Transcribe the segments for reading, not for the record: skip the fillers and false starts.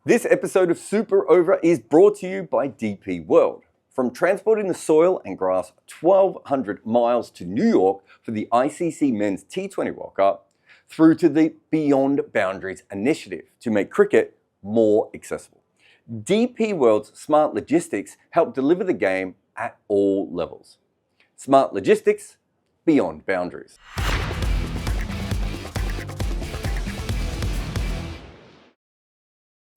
This episode of Super Over is brought to you by DP World. From transporting the soil and grass 1,200 miles to New York for the ICC Men's T20 World Cup, through to the Beyond Boundaries initiative to make cricket more accessible. DP World's smart logistics help deliver the game at all levels. Smart logistics, beyond boundaries.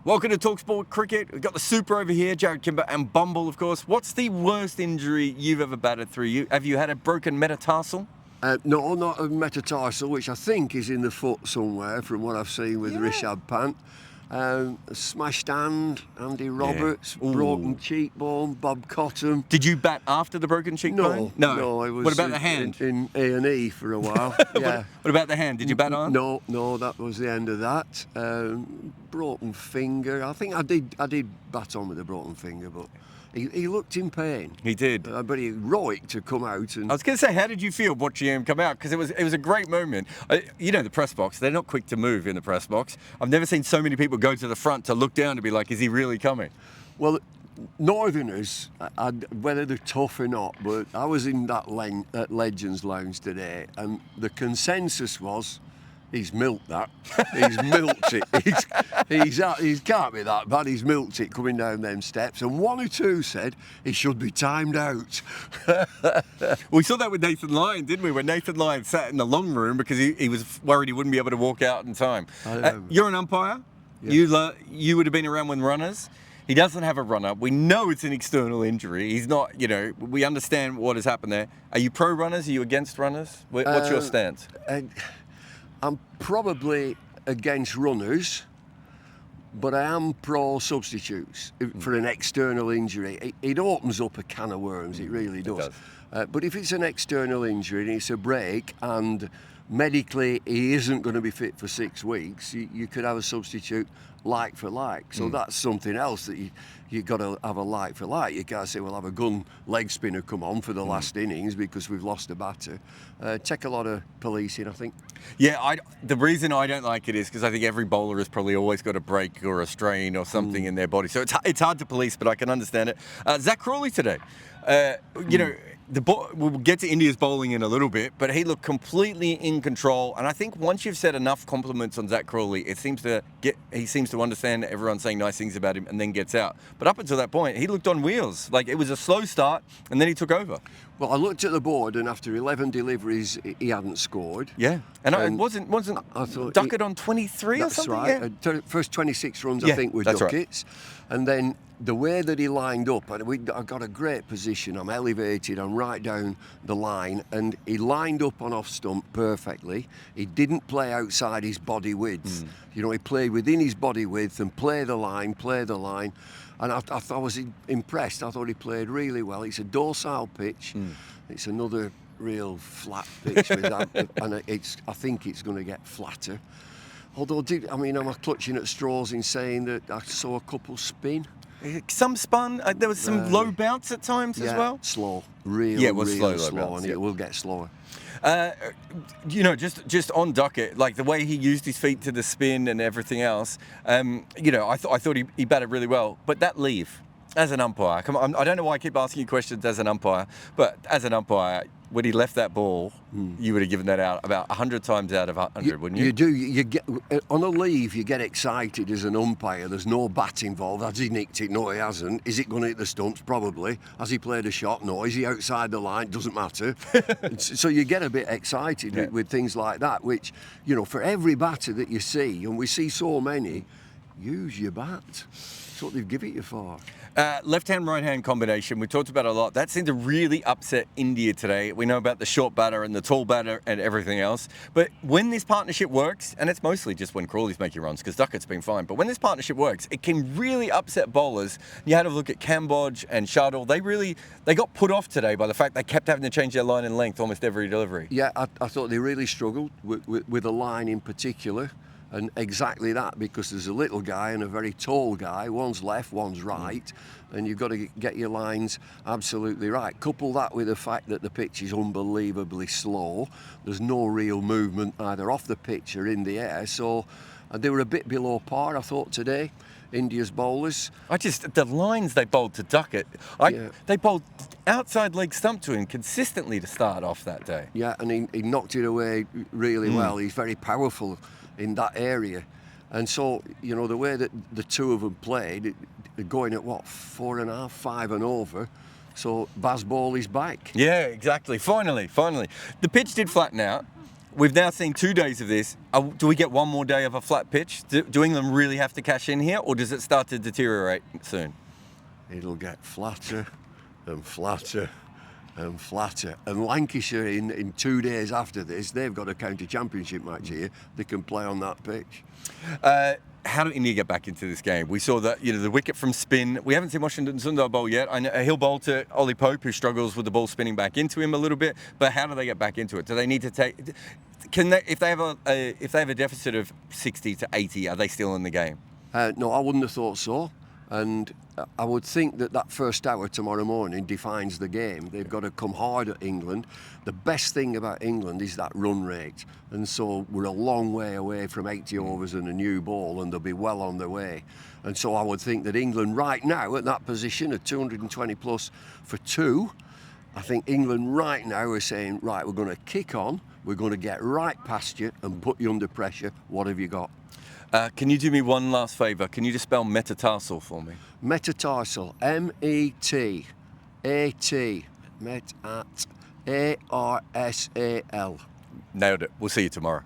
Welcome to talkSPORT Cricket. We've got the Super over here, Jarrod Kimber and Bumble, of course. What's the worst injury you've ever batted through? Have you had a broken metatarsal? No, not a metatarsal, which I think is in the foot somewhere from what I've seen with Rishabh Pant. Smashed hand, Andy Roberts, broken cheekbone, Bob Cotton. Did you bat after the broken cheekbone? No. I was what about the hand? In A&E for a while. Yeah. What about the hand? Did you bat on? No, that was the end of that. Broken finger. I think I did bat on with a broken finger, but he looked in pain. He did. But he heroic to come out. And I was going to say, how did you feel watching him come out? Because it was a great moment. You know, the press box, they're not quick to move in the press box. I've never seen so many people go to the front to look down to be like, is he really coming? Well, Northerners, whether they're tough or not, but I was in that Legends Lounge today, and the consensus was, he's milked that. He's milked it. He can't be that bad. He's milked it coming down them steps. And one or two said he should be timed out. We saw that with Nathan Lyon, didn't we? When Nathan Lyon sat in the long room because he was worried he wouldn't be able to walk out in time. You're an umpire. Yeah. You would have been around with runners. He doesn't have a runner. We know it's an external injury. He's not, we understand what has happened there. Are you pro runners? Are you against runners? What's your stance? I'm probably against runners, but I am pro substitutes for an external injury. It opens up a can of worms, it really does. But if it's an external injury and it's a break and medically he isn't going to be fit for 6 weeks, you could have a substitute like for like. So that's something else that you've got to have a like for like. You can't say, we'll have a gun leg spinner come on for the last innings because we've lost a batter. Take a lot of policing, I think. Yeah, the reason I don't like it is because I think every bowler has probably always got a break or a strain or something in their body. So it's hard to police, but I can understand it. Zach Crawley today, we'll get to India's bowling in a little bit, but he looked completely in control. And I think once you've said enough compliments on Zach Crawley, he seems to understand that everyone's saying nice things about him and then gets out. But up until that point, he looked on wheels. Like, it was a slow start and then he took over. Well, I looked at the board and after 11 deliveries, he hadn't scored. Yeah, and it wasn't Duckett on 23 or something? That's right. Yeah. First 26 runs, I think, were Duckets. Right. And then the way that he lined up, I got a great position. I'm elevated, I'm right down the line, and he lined up on off stump perfectly. He didn't play outside his body width. He played within his body width and play the line. And I was impressed. I thought he played really well. It's a docile pitch. It's another real flat pitch with that, and I think it's going to get flatter. Although, am I clutching at straws in saying that I saw a couple spin? Some spun. There was some low bounce at times as well. Slow. It was slow, and it will get slower. Just on Duckett, like the way he used his feet to the spin and everything else, I thought he batted really well. But that leave, as an umpire, come on, I don't know why I keep asking you questions as an umpire, but as an umpire, when he left that ball, you would have given that out about 100 times out of 100, wouldn't you? You do. You get on a leave, you get excited as an umpire. There's no bat involved. Has he nicked it? No, he hasn't. Is it going to hit the stumps? Probably. Has he played a shot? No. Is he outside the line? Doesn't matter. So you get a bit excited with things like that, which, for every batter that you see, and we see so many, use your bat. That's what they've given it you for. Left-hand, right-hand combination, we talked about a lot. That seemed to really upset India today. We know about the short batter and the tall batter and everything else. But when this partnership works, and it's mostly just when Crawley's making runs, because Duckett's been fine, but when this partnership works, it can really upset bowlers. You had a look at Cambodge and Shardul. They got put off today by the fact they kept having to change their line and length almost every delivery. Yeah, I thought they really struggled with a line in particular. And exactly that, because there's a little guy and a very tall guy. One's left, one's right. And you've got to get your lines absolutely right. Couple that with the fact that the pitch is unbelievably slow. There's no real movement either off the pitch or in the air. So they were a bit below par, I thought, today. India's bowlers. The lines they bowled to Duckett, they bowled outside leg stump to him consistently to start off that day. Yeah, and he knocked it away really well. He's very powerful in that area. And so, you know, the way that the two of them played, going at 4.5, 5 and over, so Bazball is back. Yeah, exactly. Finally. The pitch did flatten out. We've now seen 2 days of this. Do we get one more day of a flat pitch? Do England really have to cash in here, or does it start to deteriorate soon? It'll get flatter and flatter and flatter. And Lancashire, in 2 days after this, they've got a county championship match here. They can play on that pitch. How do India get back into this game? We saw that, the wicket from spin. We haven't seen Washington Sundar bowl yet. I know he'll bowl to Ollie Pope, who struggles with the ball spinning back into him a little bit. But how do they get back into it? Do they need to take? Can they, if they have a deficit of 60 to 80, are they still in the game? No, I wouldn't have thought so. And I would think that first hour tomorrow morning defines the game. They've got to come hard at England. The best thing about England is that run rate. And so we're a long way away from 80 overs and a new ball, and they'll be well on their way. And so I would think that England right now at that position of 220 plus for 2, I think England right now are saying, right, we're going to kick on, we're going to get right past you and put you under pressure. What have you got? Can you do me one last favour? Can you just spell metatarsal for me? Metatarsal, M-E-T-A-T, A-R-S-A-L. Nailed it. We'll see you tomorrow.